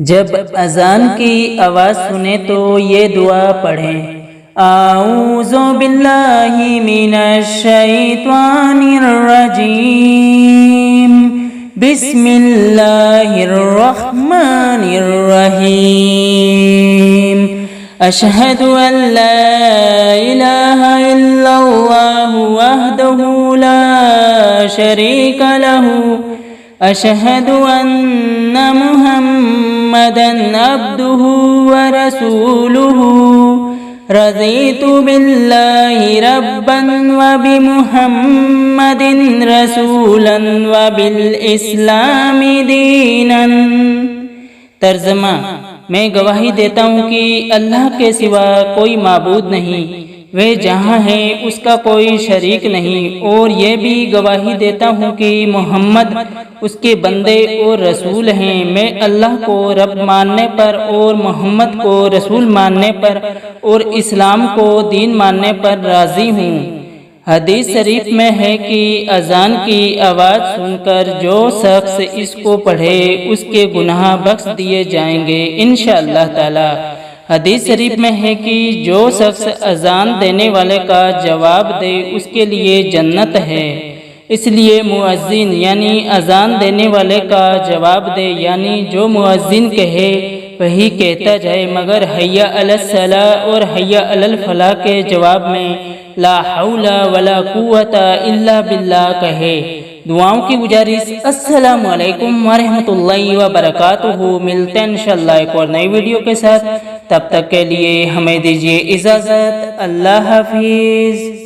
جب اذان کی آواز سنیں تو یہ دعا پڑھیں، اعوذ باللہ من الشیطان الرجیم، بسم اللہ الرحمن الرحیم، اشہد ان لا الہ الا اللہ وحدہ لا شریک لہ، اشہد ان محمدا عبدہ ورسولہ، رضیت باللہ ربا وبمحمد رسولا وبالاسلام دینا۔ ترجمہ: میں گواہی دیتا ہوں کہ اللہ کے سوا کوئی معبود نہیں، وہ جہاں ہے اس کا کوئی شریک نہیں، اور یہ بھی گواہی دیتا ہوں کہ محمد اس کے بندے اور رسول ہیں۔ میں اللہ کو رب ماننے پر اور محمد کو رسول ماننے پر اور اسلام کو دین ماننے پر راضی ہوں۔ حدیث شریف میں ہے کہ اذان کی آواز سن کر جو شخص اس کو پڑھے اس کے گناہ بخش دیے جائیں گے انشاءاللہ تعالی۔ حدیث شریف میں ہے کہ جو شخص اذان دینے والے کا جواب دے اس کے لیے جنت ہے۔ اس لیے مؤذن یعنی اذان دینے والے کا جواب دے، یعنی جو مؤذن کہے وہی کہتا جائے، مگر حی علی الصلاۃ اور حی علی الفلاح کے جواب میں لا حول ولا قوت الا باللہ کہے۔ دعاؤں کی گزارش۔ السلام علیکم ورحمۃ اللہ وبرکاتہ۔ ملتے ہیں انشاءاللہ ایک اور نئی ویڈیو کے ساتھ، تب تک کے لیے ہمیں دیجیے اجازت۔ اللہ حافظ۔